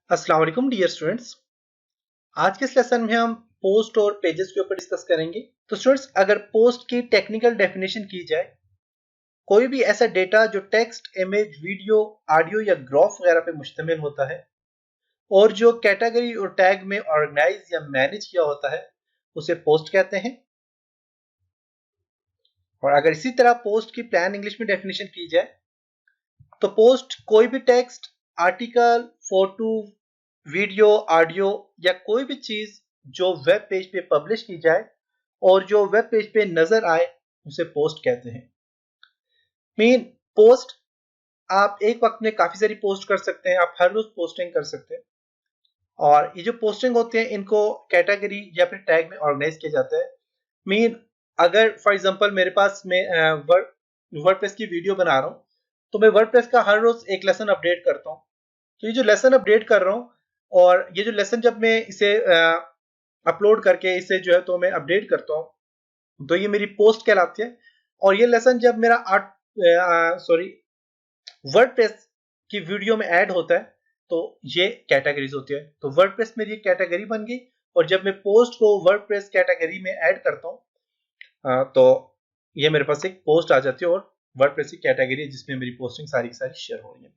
अस्सलाम वालेकुम dear students. आज के इस लेसन में हम पोस्ट और पेजेस के ऊपर डिस्कस करेंगे। तो स्टूडेंट्स, अगर पोस्ट की टेक्निकल डेफिनेशन की जाए, कोई भी ऐसा डेटा जो टेक्स्ट, इमेज, वीडियो, ऑडियो या ग्राफ वगैरह पे मुश्तमिल होता है और जो कैटेगरी और टैग में ऑर्गेनाइज या मैनेज किया होता है, उसे पोस्ट कहते हैं। और अगर इसी तरह पोस्ट की प्लान इंग्लिश में डेफिनेशन की जाए, तो पोस्ट कोई भी text, article, photo, video, audio या कोई भी चीज जो वेब पेज पे पब्लिश की जाए और जो वेब पेज पे नजर आए, उसे पोस्ट कहते हैं। मीन पोस्ट, आप एक वक्त में काफी सारी पोस्ट कर सकते हैं, आप हर रोज पोस्टिंग कर सकते हैं। और ये जो पोस्टिंग होते हैं, इनको कैटेगरी या फिर टैग में ऑर्गेनाइज किया जाता है। मीन अगर फॉर एग्जांपल मेरे पास मैं वर्डप्रेस की वीडियो बना रहा हूँ, तो मैं वर्डप्रेस का हर रोज एक लेसन अपडेट करता हूँ। तो ये जो लेसन अपडेट कर रहा हूँ, और ये जो लेसन जब मैं इसे अपलोड करके इसे जो है तो मैं अपडेट करता हूँ, तो ये मेरी पोस्ट कहलाती है। और ये लेसन जब मेरा वर्डप्रेस की वीडियो में ऐड होता है, तो ये कैटेगरीज होती है। तो वर्डप्रेस मेरी एक कैटेगरी बन गई, और जब मैं पोस्ट को वर्डप्रेस कैटेगरी में ऐड करता हूँ, तो ये मेरे पास एक पोस्ट आ जाती है, और वर्डप्रेस की कैटेगरी है जिसमें मेरी पोस्टिंग सारी की सारी शेयर हो रही है।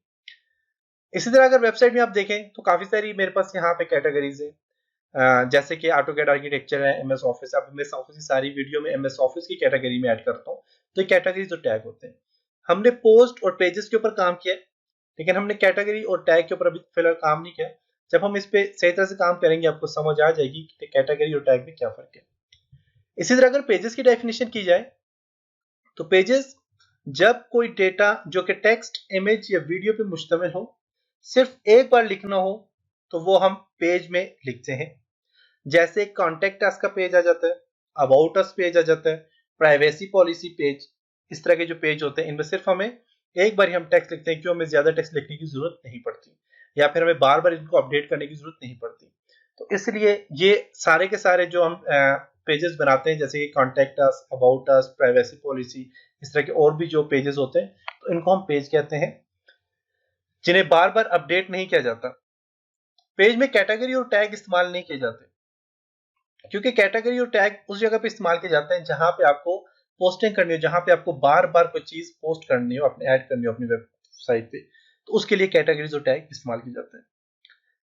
इसी तरह अगर वेबसाइट में आप देखें, तो काफी सारी मेरे पास यहाँ पे कैटेगरीज है। जैसे कि ऑटोकैड आर्किटेक्चर है, एमएस ऑफिस। अब एमएस ऑफिस की सारी वीडियो में एमएस ऑफिस की कैटेगरी में ऐड करता हूँ। तो ये कैटेगरी जो टैग होते हैं, हमने पोस्ट और पेजेस के ऊपर काम किया, लेकिन हमने कैटेगरी और टैग के ऊपर अभी फिलहाल काम नहीं किया। जब हम इस पे सही तरह से काम करेंगे, आपको समझ आ जाएगी कि कैटेगरी और टैग में क्या फर्क है। इसी तरह अगर पेजेस की डेफिनेशन की जाए, तो पेजेस जब कोई डेटा जो कि टेक्स्ट, इमेज या वीडियो पे मुश्तमिल हो, सिर्फ एक बार लिखना हो, तो वो हम पेज में लिखते हैं। जैसे कॉन्टेक्ट अस का पेज आ जाता है, अबाउट अस पेज आ जाता है, प्राइवेसी पॉलिसी पेज। इस तरह के जो पेज होते हैं, इनमें सिर्फ हमें एक बार ही हम टेक्स्ट लिखते हैं, क्यों हमें ज्यादा टेक्स्ट लिखने की जरूरत नहीं पड़ती, या फिर हमें बार बार इनको अपडेट करने की जरूरत नहीं पड़ती। तो इसलिए ये सारे के सारे जो हम पेजेस बनाते हैं, जैसे कि contact us, about us, privacy policy, इस तरह के और भी जो पेजेस होते हैं, तो इनको हम पेज कहते हैं, जिन्हें बार बार अपडेट नहीं किया जाता। पेज में कैटेगरी और टैग इस्तेमाल नहीं किए जाते, क्योंकि कैटेगरी और टैग उस जगह पे इस्तेमाल किए जाते हैं जहां पे आपको पोस्टिंग करनी हो, जहां पे आपको बार बार कोई चीज पोस्ट करनी हो, अपने ऐड करनी हो अपनी वेबसाइट पे, तो उसके लिए कैटेगरीज और टैग इस्तेमाल किए जाते हैं।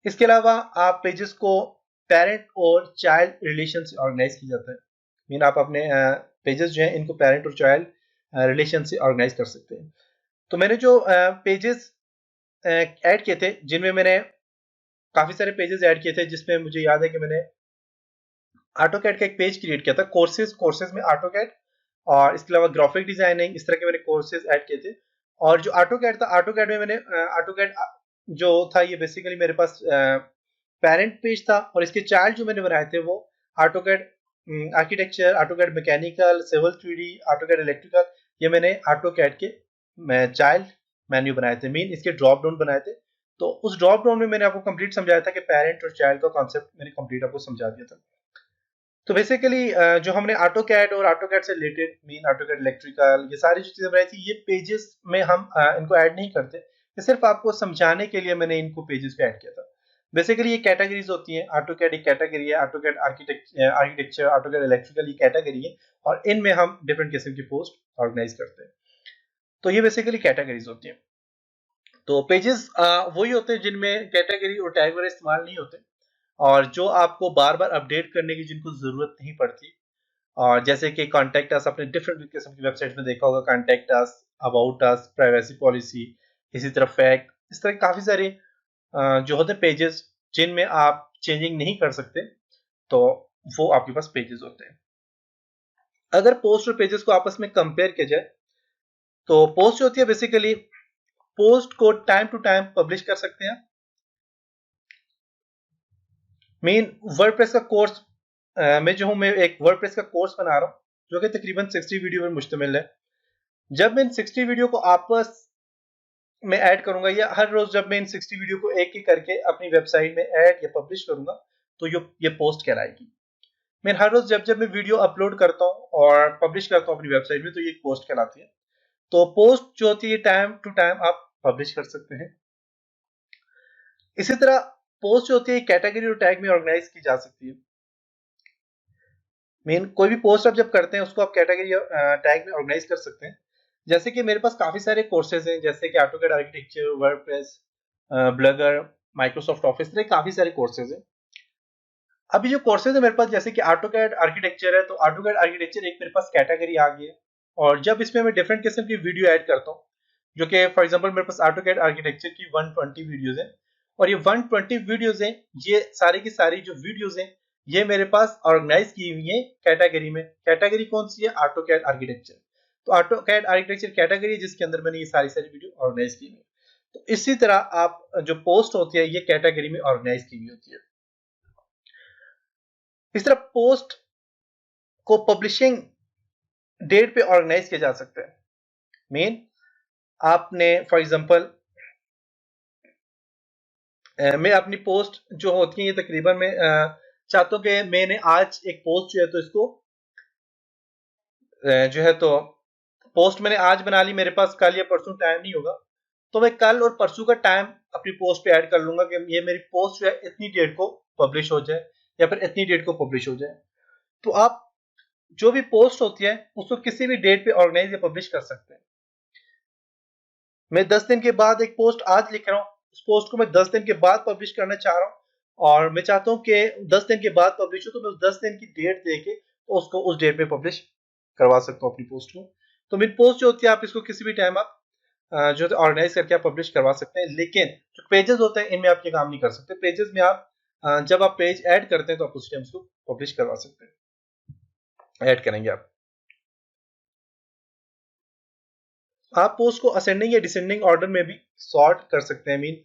इसके अलावा आप पेजेस को पेरेंट और चाइल्ड रिलेशन से ऑर्गेनाइज किया जाता है। मीन आप अपने पेजेस जो है, इनको पेरेंट और चाइल्ड रिलेशन से ऑर्गेनाइज कर सकते हैं। तो मैंने जो पेजेस ऐड किए थे, जिनमें मैंने काफी सारे पेजेस ऐड किए थे, जिसमें मुझे याद है कि मैंने ऑटोकैड का एक पेज क्रिएट किया था, कोर्सेज में ऑटोकैड, और इसके अलावा ग्राफिक डिजाइनिंग, इस तरह के मैंने कोर्सेज ऐड किए थे। और जो ऑटोकैड था, ऑटोकैड में मैंने ऑटोकैड जो था, ये बेसिकली मेरे पास पेरेंट पेज था, और इसके चाइल्ड जो मैंने बनाए थे वो AutoCAD architecture, AutoCAD mechanical, civil 3D, AutoCAD electrical, ये मैंने ऑटोकैड के चाइल्ड मेन्यू बनाए थे, मीन इसके ड्रॉप डाउन बनाए थे। तो उस ड्रॉप डाउन में मैंने आपको कंप्लीट समझाया था कि पेरेंट और चाइल्ड का कॉन्सेप्ट मैंने कंप्लीट आपको समझा दिया था। तो बेसिकली जो हमने ऑटो कैड और ऑटो कैड से related, mean AutoCAD electrical, ये सारी जो चीजें बनाई थी, ये पेजेस में हम इनको ऐड नहीं करते, ये सिर्फ आपको समझाने के लिए मैंने इनको पेजेस पे ऐड किया था। बेसिकली ये कैटेगरीज होती हैं, ऑटो कैड एक कैटेगरी है, AutoCAD architecture, AutoCAD electrical ये कैटेगरी है, और इनमें हम डिफरेंट किस्म की पोस्ट ऑर्गेनाइज करते हैं। तो ये बेसिकली कैटेगरीज होती हैं। तो पेजेस वही होते हैं जिनमें कैटेगरी और टैग वगैरह इस्तेमाल नहीं होते, और जो आपको बार बार अपडेट करने की जिनको जरूरत नहीं पड़ती। और जैसे कि कॉन्टेक्ट अस, अपने डिफरेंट किस्म की वेबसाइट में देखा होगा, contact us, about us, privacy policy, इसी तरह फैक्ट, इस तरह काफी सारे जो होते हैं पेजेस, जिनमें आप चेंजिंग नहीं कर सकते, तो वो आपके पास पेजेस होते हैं। अगर पोस्ट और पेजेस को आपस में कंपेयर किया जाए, तो पोस्ट होती है बेसिकली, पोस्ट को टाइम टू टाइम पब्लिश कर सकते हैं। मेन वर्डप्रेस का कोर्स मैं जो हूं, मैं एक वर्डप्रेस का कोर्स बना रहा हूं, जो कि तकरीबन 60 वीडियो में मुश्तमिल है। जब मैं इन 60 वीडियो को आपस में ऐड करूंगा, या हर रोज जब मैं इन 60 वीडियो को एक एक करके अपनी वेबसाइट में ऐड या पब्लिश करूंगा, तो ये पोस्ट कहलाएगी। मैं हर रोज जब जब मैं वीडियो अपलोड करता हूं और पब्लिश करता हूं अपनी वेबसाइट में, तो ये पोस्ट कहलाती है। तो पोस्ट जो होती है, टाइम टू टाइम आप पब्लिश कर सकते हैं। इसी तरह पोस्ट जो होती है कैटेगरी और टैग में ऑर्गेनाइज की जा सकती है। मेन कोई भी पोस्ट आप जब करते हैं उसको आप कैटेगरी टैग में ऑर्गेनाइज कर सकते हैं। जैसे कि मेरे पास काफी सारे कोर्सेज हैं, जैसे कि AutoCAD architecture, WordPress, bagger, Microsoft office, तरह काफी सारे कोर्सेज हैं। अभी जो कोर्सेज है मेरे पास, जैसे कि ऑटोकैड आर्किटेक्चर है, तो ऑटोकैड आर्किटेक्चर एक मेरे पास कैटेगरी आ गई है, और जब इसमें मैं डिफरेंट किस्म की वीडियो ऐड करता हूँ, जो कि फॉर एग्जांपल मेरे पास ऑटोकैड आर्किटेक्चर की 120 वीडियोस हैं, और ये 120 वीडियोस हैं, ये सारी की सारी जो वीडियोस हैं ये मेरे पास ऑर्गेनाइज की हुई है कैटेगरी में। कैटेगरी कौन सी है? AutoCAD architecture. तो ऑटोकैड आर्किटेक्चर कैटेगरी जिसके अंदर मैंने ये सारी सारी वीडियो ऑर्गेनाइज की हुई है। तो इसी तरह आप जो पोस्ट होती है ये कैटेगरी में ऑर्गेनाइज की हुई होती है। इस तरह पोस्ट को पब्लिशिंग डेट पे ऑर्गेनाइज किया जा सकता है। मेन आपने फॉर एग्जांपल मैं अपनी पोस्ट जो होती है ये तकरीबन मैं चाहता हूँ कि मैंने आज एक पोस्ट जो है तो इसको जो है तो पोस्ट मैंने आज बना ली, मेरे पास कल या परसों टाइम नहीं होगा, तो मैं कल और परसों का टाइम अपनी पोस्ट पे ऐड कर लूंगा कि ये मेरी पोस्ट जो है इतनी डेट को पब्लिश हो जाए या फिर इतनी डेट को पब्लिश हो जाए। तो आप जो भी पोस्ट होती है उसको किसी भी डेट पे ऑर्गेनाइज या पब्लिश कर सकते हैं। मैं 10 दिन के बाद एक पोस्ट आज लिख रहा हूँ, उस पोस्ट को मैं 10 दिन के बाद पब्लिश करना चाह रहा हूँ, और मैं चाहता हूँ कि 10 दिन के बाद पब्लिश हो, तो मैं उस 10 दिन की डेट देके तो उसको उस डेट पे पब्लिश करवा सकता हूँ अपनी पोस्ट को। तो मेरी पोस्ट जो होती है आप इसको किसी भी टाइम आप जो है ऑर्गेनाइज करके आप पब्लिश करवा सकते हैं। लेकिन जो पेजेस होते हैं इनमें आप ये काम नहीं कर सकते। पेजेस में आप जब आप पेज ऐड करते हैं तो आप उस टाइम उसको पब्लिश करवा सकते हैं, ऐड करेंगे आप पोस्ट को असेंडिंग या डिसेंडिंग ऑर्डर में भी सॉर्ट कर सकते हैं। मीन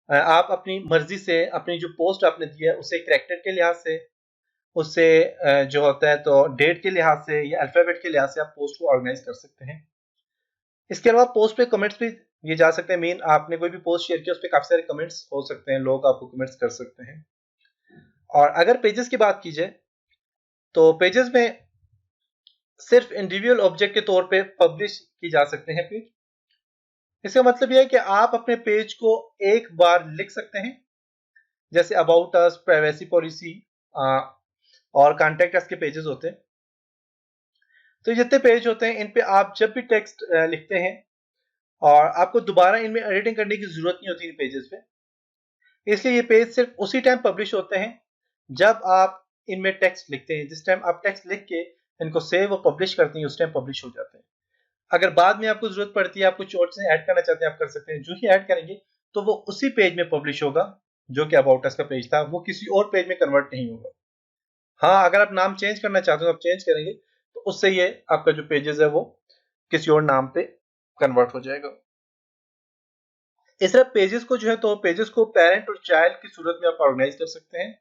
आप अपनी मर्जी से अपनी जो पोस्ट आपने दी है उसे कैरेक्टर के लिहाज से, उससे जो होता है तो डेट के लिहाज से या अल्फाबेट के लिहाज से आप पोस्ट को ऑर्गेनाइज कर सकते हैं। इसके अलावा पोस्ट पे कमेंट्स भी ये जा सकते हैं। मीन आपने कोई भी पोस्ट शेयर किया उस पर काफी सारे कमेंट्स हो सकते हैं, लोग आपको कमेंट्स कर सकते हैं। और अगर पेजेस की बात की जाए तो पेजेस में सिर्फ इंडिविजुअल ऑब्जेक्ट के तौर पे पब्लिश की जा सकते हैं पेज। इसका मतलब यह है कि आप अपने पेज को एक बार लिख सकते हैं, जैसे अबाउट अस, प्राइवेसी पॉलिसी और कॉन्टेक्ट अस के पेजेस होते हैं। तो जितने पेज होते हैं इन पे आप जब भी टेक्स्ट लिखते हैं और आपको दोबारा इनमें एडिटिंग करने की जरूरत नहीं होती इन पेजेस पे, इसलिए ये पेज सिर्फ उसी टाइम पब्लिश होते हैं जब आप इनमें टेक्स्ट लिखते हैं। जिस टाइम आप टेक्स्ट लिख के इनको सेव और पब्लिश करते हैं उस टाइम पब्लिश हो जाते हैं। अगर बाद में आपको जरूरत पड़ती है, आप कुछ और से ऐड करना चाहते हैं, आप कर सकते हैं। जो ही ऐड करेंगे तो वो उसी पेज में पब्लिश होगा जो कि अबाउट अस का पेज था, वो किसी और पेज में कन्वर्ट नहीं होगा। हाँ, अगर आप नाम चेंज करना चाहते हो आप चेंज करेंगे तो उससे ये आपका जो पेजेस है वो किसी और नाम पे कन्वर्ट हो जाएगा। इस तरह पेजेस को जो है तो पेजेस को पेरेंट और चाइल्ड की सूरत में आप ऑर्गेनाइज कर सकते हैं।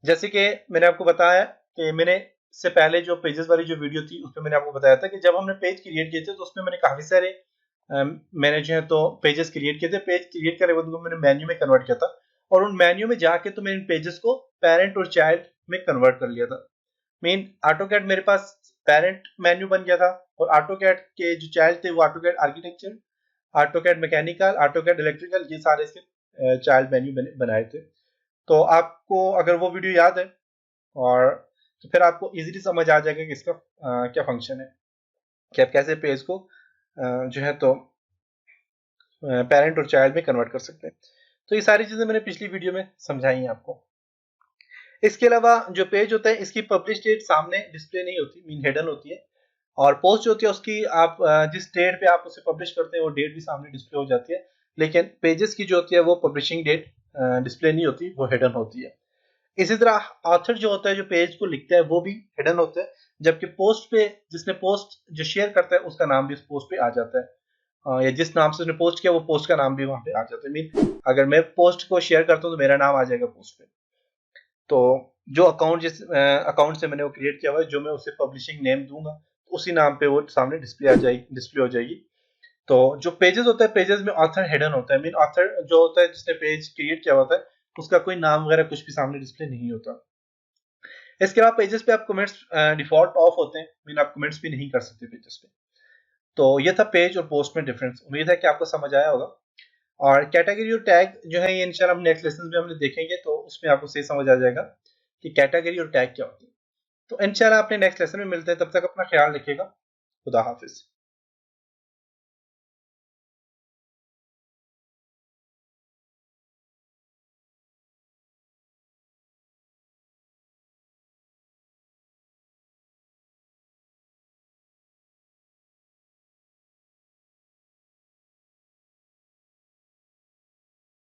जैसे कि मैंने आपको बताया कि मैंने से पहले जो पेजेस वाली जो वीडियो थी उसमें मैंने आपको बताया था कि जब हमने पेज क्रिएट किए थे तो उसमें मैंने काफी सारे मैंने जो है तो पेजेस क्रिएट किए थे। पेज क्रिएट करने के बाद उनको मैंने मेन्यू में कन्वर्ट किया था, और उन मेन्यू में जाके तो मैंने इन पेजेस को पेरेंट और चाइल्ड में कन्वर्ट कर लिया था। मीन ऑटोकैड मेरे पास पेरेंट मेन्यू बन गया था, और ऑटोकैड के जो चाइल्ड थे वो AutoCAD architecture, AutoCAD mechanical, AutoCAD electrical, ये सारे इसके चाइल्ड मेन्यू बनाए थे। तो आपको अगर वो वीडियो याद है और तो फिर आपको इजीली समझ आ जाएगा कि इसका क्या फंक्शन है, कि आप कैसे पेज को जो है तो पेरेंट और चाइल्ड में कन्वर्ट कर सकते हैं। तो ये सारी चीजें मैंने पिछली वीडियो में समझाई हैं आपको। इसके अलावा जो पेज होता है इसकी पब्लिश डेट सामने डिस्प्ले नहीं होती, मीन हिडन होती है, और पोस्ट जो होती है उसकी आप जिस डेट पे आप उसे पब्लिश करते हैं वो डेट भी सामने डिस्प्ले हो जाती है। लेकिन पेजेस की जो होती है वो पब्लिशिंग डेट डिस्प्ले नहीं होती, वो हिडन होती है। इसी तरह ऑथर जो होता है जो पेज को लिखता है वो भी हिडन होता है, जबकि पोस्ट पे जिसने पोस्ट जो शेयर करता है उसका नाम भी उस पोस्ट पे आ जाता है, या जिस नाम से उसने पोस्ट किया वो पोस्ट का नाम भी वहां पे आ जाता है। मीन अगर मैं पोस्ट को शेयर करता हूँ तो मेरा नाम आ जाएगा पोस्ट पे। तो जो अकाउंट जिस अकाउंट से मैंने वो क्रिएट किया हुआ है, जो मैं उसे पब्लिशिंग नेम दूंगा तो उसी नाम पे वो सामने डिस्प्ले हो जाएगी। तो जो पेजेस होता है पेजेस में ऑथर हिडन होता है। मीन ऑथर जो होता है जिसने पेज क्रिएट किया होता है उसका कोई नाम वगैरह कुछ भी सामने डिस्प्ले नहीं होता। इसके अलावा पेजेस पे आप कमेंट्स डिफॉल्ट ऑफ होते हैं, मीन आप कमेंट्स भी नहीं कर सकते पेजेस पे। तो ये था पेज और पोस्ट में डिफरेंस। उम्मीद है कि आपको समझ आया होगा। और कैटेगरी और टैग जो है ये इंशाल्लाह हम नेक्स्ट लेसन में हमने देखेंगे, तो उसमें आपको सही समझ आ जाएगा कि कैटेगरी और टैग क्या होती है। तो इंशाल्लाह अपने नेक्स्ट लेसन में मिलते हैं, तब तक अपना ख्याल रखिएगा। खुदा हाफिज।